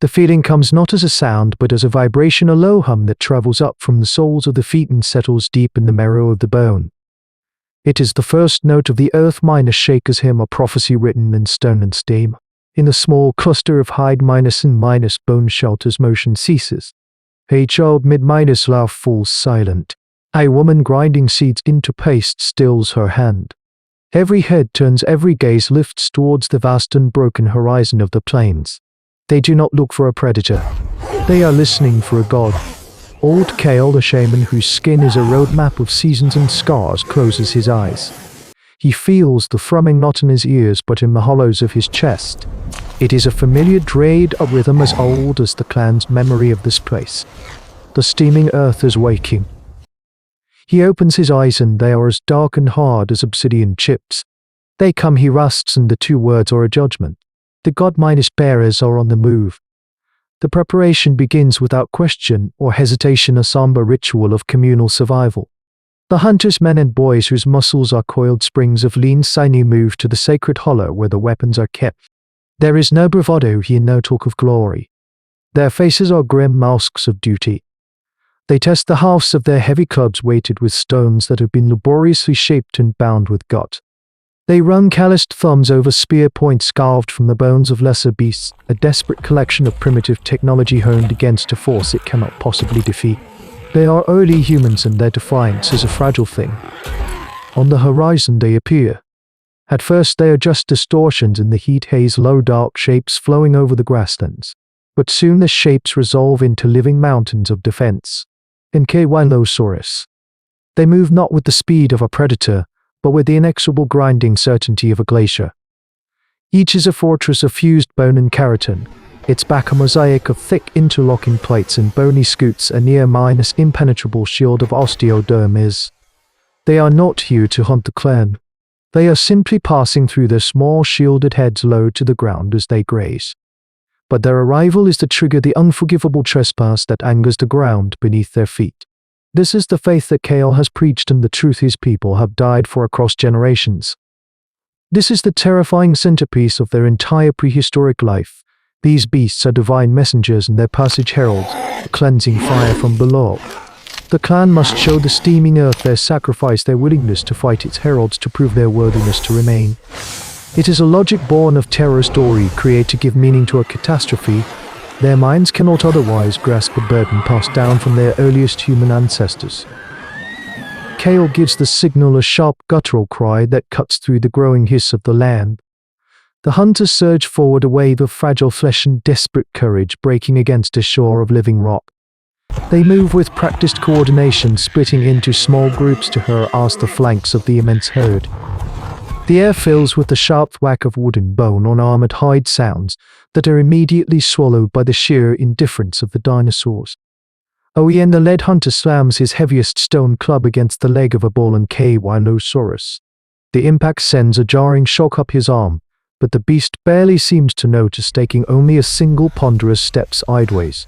The feeling comes not as a sound but as a vibration, a low hum that travels up from the soles of the feet and settles deep in the marrow of the bone. It is the first note of the earth minus shaker's hymn, a prophecy written in stone and steam. In the small cluster of hide minus and minus bone shelters, motion ceases. A child mid minus laugh falls silent. A woman grinding seeds into paste stills her hand. Every head turns, every gaze lifts towards the vast unbroken horizon of the plains. They do not look for a predator. They are listening for a god. Old Kale, the shaman whose skin is a roadmap of seasons and scars, closes his eyes. He feels the thrumming not in his ears but in the hollows of his chest. It is a familiar dread, a rhythm as old as the clan's memory of this place. The steaming earth is waking. He opens his eyes and they are as dark and hard as obsidian chips. They come, he rusts, and the two words are a judgment. The god minus bearers are on the move. The preparation begins without question or hesitation, a somber ritual of communal survival. The hunters, men and boys whose muscles are coiled springs of lean sinew, move to the sacred hollow where the weapons are kept. There is no bravado here, no talk of glory. Their faces are grim masks of duty. They test the halves of their heavy clubs weighted with stones that have been laboriously shaped and bound with gut. They run calloused thumbs over spear points carved from the bones of lesser beasts, a desperate collection of primitive technology honed against a force it cannot possibly defeat. They are early humans and their defiance is a fragile thing. On the horizon they appear. At first they are just distortions in the heat haze, low dark shapes flowing over the grasslands. But soon the shapes resolve into living mountains of defense. Ankylosaurus. They move not with the speed of a predator, but with the inexorable grinding certainty of a glacier. Each is a fortress of fused bone and keratin, its back a mosaic of thick interlocking plates and bony scutes, a near-minus impenetrable shield of osteoderm. They are not here to hunt the clan. They are simply passing through, their small shielded heads low to the ground as they graze. But their arrival is to trigger the unforgivable trespass that angers the ground beneath their feet. This is the faith that Kale has preached and the truth his people have died for across generations. This is the terrifying centerpiece of their entire prehistoric life. These beasts are divine messengers and their passage heralds, a cleansing fire from below. The clan must show the steaming earth their sacrifice, their willingness to fight its heralds to prove their worthiness to remain. It is a logic born of terror story, created to give meaning to a catastrophe. Their minds cannot otherwise grasp a burden passed down from their earliest human ancestors. Kale gives the signal, a sharp guttural cry that cuts through the growing hiss of the land. The hunters surge forward, a wave of fragile flesh and desperate courage breaking against a shore of living rock. They move with practiced coordination, splitting into small groups to harass the flanks of the immense herd. The air fills with the sharp whack of wood and bone on armored hide sounds that are immediately swallowed by the sheer indifference of the dinosaurs. The lead hunter slams his heaviest stone club against the leg of a bull and Ankylosaurus. The impact sends a jarring shock up his arm, but the beast barely seems to notice, taking only a single ponderous step sideways.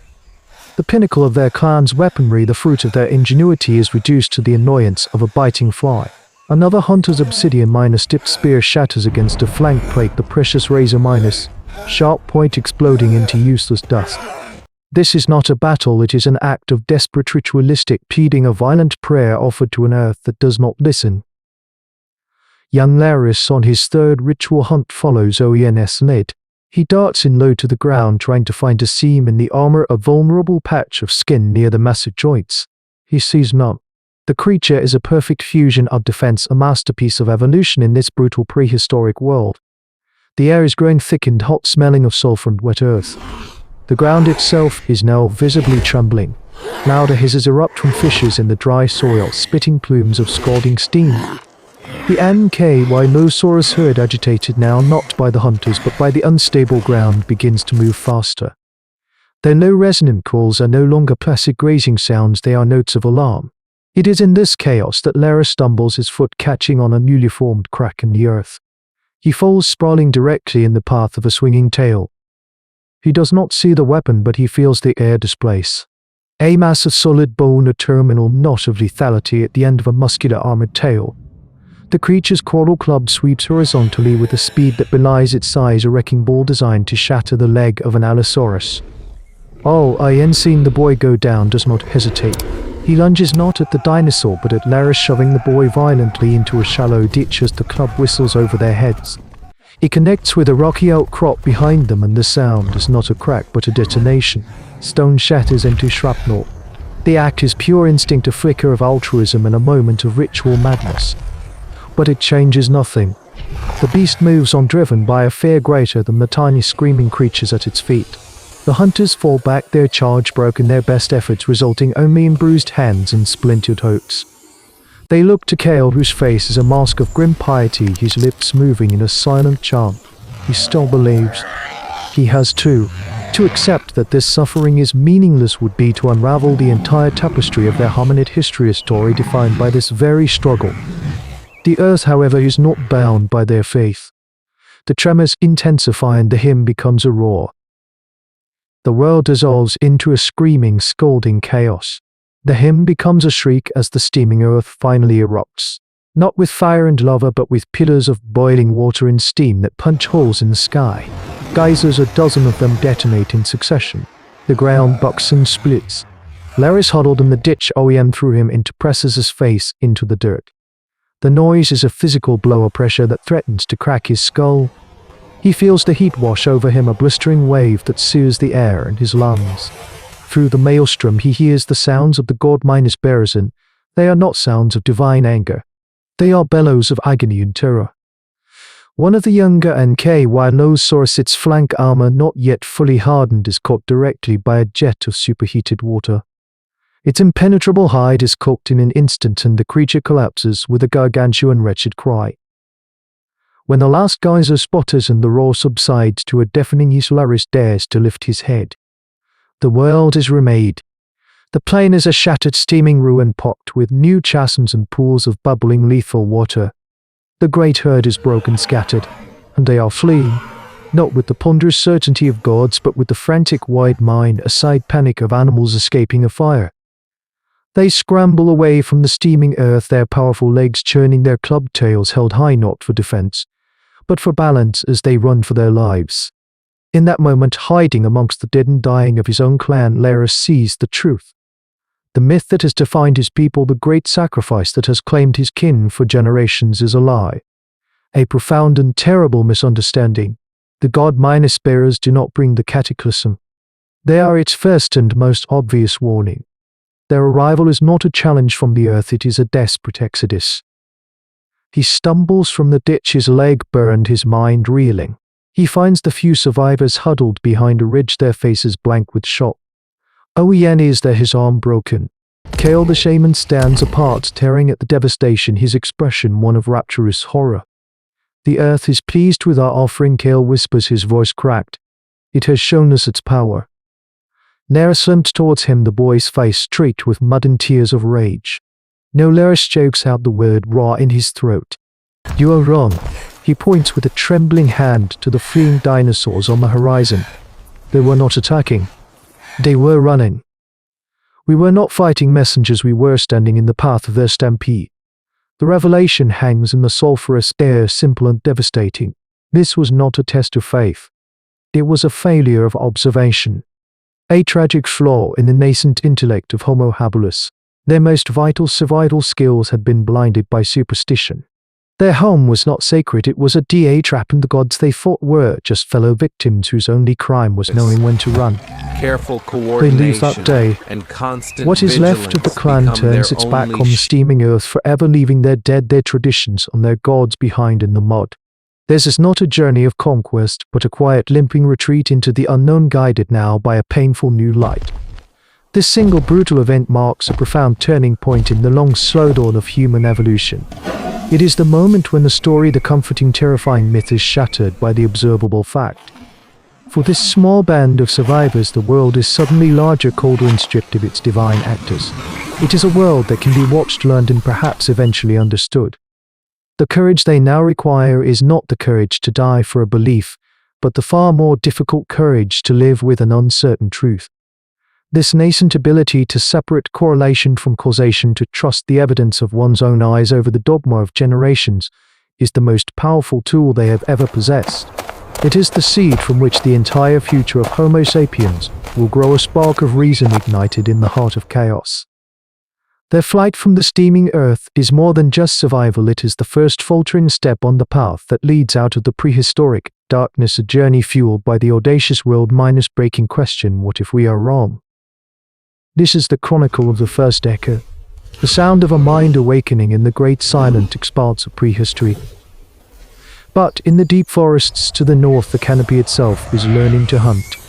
The pinnacle of their clan's weaponry, the fruit of their ingenuity, is reduced to the annoyance of a biting fly. Another hunter's obsidian minus tipped spear shatters against a flank plate, the precious razor minus sharp point exploding into useless dust. This is not a battle, it is an act of desperate ritualistic pleading, a violent prayer offered to an earth that does not listen. Young Laris on his third ritual hunt follows Oen's lead. He darts in low to the ground, trying to find a seam in the armor, a vulnerable patch of skin near the massive joints. He sees none. The creature is a perfect fusion of defense, a masterpiece of evolution in this brutal prehistoric world. The air is growing thick and hot, smelling of sulfur and wet earth. The ground itself is now visibly trembling. Louder hisses erupt from fissures in the dry soil, spitting plumes of scalding steam. The Ankylosaurus herd, agitated now not by the hunters but by the unstable ground, begins to move faster. Their low resonant calls are no longer placid grazing sounds, they are notes of alarm. It is in this chaos that Lara stumbles, his foot catching on a newly formed crack in the earth. He falls sprawling directly in the path of a swinging tail. He does not see the weapon, but he feels the air displace. A mass of solid bone, a terminal knot of lethality at the end of a muscular armored tail. The creature's caudal club sweeps horizontally with a speed that belies its size, a wrecking ball designed to shatter the leg of an Allosaurus. Oh, Ian, seeing the boy go down, does not hesitate. He lunges not at the dinosaur but at Laris, shoving the boy violently into a shallow ditch as the club whistles over their heads. He connects with a rocky outcrop behind them, and the sound is not a crack but a detonation. Stone shatters into shrapnel. The act is pure instinct, a flicker of altruism and a moment of ritual madness. But it changes nothing. The beast moves on, driven by a fear greater than the tiny screaming creatures at its feet. The hunters fall back, their charge broken, their best efforts resulting only in bruised hands and splintered hopes. They look to Kale, whose face is a mask of grim piety, his lips moving in a silent chant. He still believes. He has to accept that this suffering is meaningless would be to unravel the entire tapestry of their hominid history, a story defined by this very struggle. The earth, however, is not bound by their faith. The tremors intensify and the hymn becomes a roar. The world dissolves into a screaming, scolding chaos. The hymn becomes a shriek as the steaming earth finally erupts. Not with fire and lava, but with pillars of boiling water and steam that punch holes in the sky. Geysers, a dozen of them, detonate in succession. The ground bucks and splits. Laris, huddled in the ditch, OEM threw him into, presses his face into the dirt. The noise is a physical blow, a pressure that threatens to crack his skull. He feels the heat wash over him, a blistering wave that sears the air in his lungs. Through the maelstrom he hears the sounds of the god minus bearers, and they are not sounds of divine anger. They are bellows of agony and terror. One of the younger Ankylosaurus, its flank armor not yet fully hardened, is caught directly by a jet of superheated water. Its impenetrable hide is cooked in an instant, and the creature collapses with a gargantuan wretched cry. When the last geyser sputters and the roar subsides to a deafening hiss, Laris dares to lift his head. The world is remade. The plain is a shattered, steaming ruin pocked with new chasms and pools of bubbling lethal water. The great herd is broken, scattered, and they are fleeing, not with the ponderous certainty of gods, but with the frantic wide mind-aside panic of animals escaping a fire. They scramble away from the steaming earth, their powerful legs churning, their club tails held high not for defense, but for balance as they run for their lives. In that moment, hiding amongst the dead and dying of his own clan, Laris sees the truth. The myth that has defined his people, the great sacrifice that has claimed his kin for generations, is a lie. A profound and terrible misunderstanding. The god minus bearers do not bring the cataclysm. They are its first and most obvious warning. Their arrival is not a challenge from the earth, it is a desperate exodus. He stumbles from the ditch, his leg burned, his mind reeling. He finds the few survivors huddled behind a ridge, their faces blank with shock. Oyen is there, his arm broken. Kale the shaman stands apart, staring at the devastation, his expression one of rapturous horror. The earth is pleased with our offering, Kale whispers, his voice cracked. It has shown us its power. Laris limped towards him, the boy's face streaked with mud and tears of rage. No, Laris chokes out the word raw in his throat. You are wrong. He points with a trembling hand to the fleeing dinosaurs on the horizon. They were not attacking. They were running. We were not fighting messengers, we were standing in the path of their stampede. The revelation hangs in the sulphurous air, simple and devastating. This was not a test of faith. It was a failure of observation. A tragic flaw in the nascent intellect of Homo habilis. Their most vital survival skills had been blinded by superstition. Their home was not sacred, it was a DA trap, and the gods they fought were just fellow victims whose only crime was knowing when to run. Careful coordination. They leave that day. And constant what is left of the clan turns its back on the steaming earth, forever leaving their dead, their traditions, and their gods behind in the mud. Theirs is not a journey of conquest, but a quiet limping retreat into the unknown, guided now by a painful new light. This single brutal event marks a profound turning point in the long, slow dawn of human evolution. It is the moment when the story, the comforting, terrifying myth, is shattered by the observable fact. For this small band of survivors, the world is suddenly larger, colder, and stripped of its divine actors. It is a world that can be watched, learned, and perhaps eventually understood. The courage they now require is not the courage to die for a belief, but the far more difficult courage to live with an uncertain truth. This nascent ability to separate correlation from causation, to trust the evidence of one's own eyes over the dogma of generations, is the most powerful tool they have ever possessed. It is the seed from which the entire future of Homo sapiens will grow, a spark of reason ignited in the heart of chaos. Their flight from the steaming earth is more than just survival. It is the first faltering step on the path that leads out of the prehistoric darkness, a journey fueled by the audacious world-breaking question, what if we are wrong? This is the chronicle of the first echo, the sound of a mind awakening in the great silent expanse of prehistory. But in the deep forests to the north, the canopy itself is learning to hunt.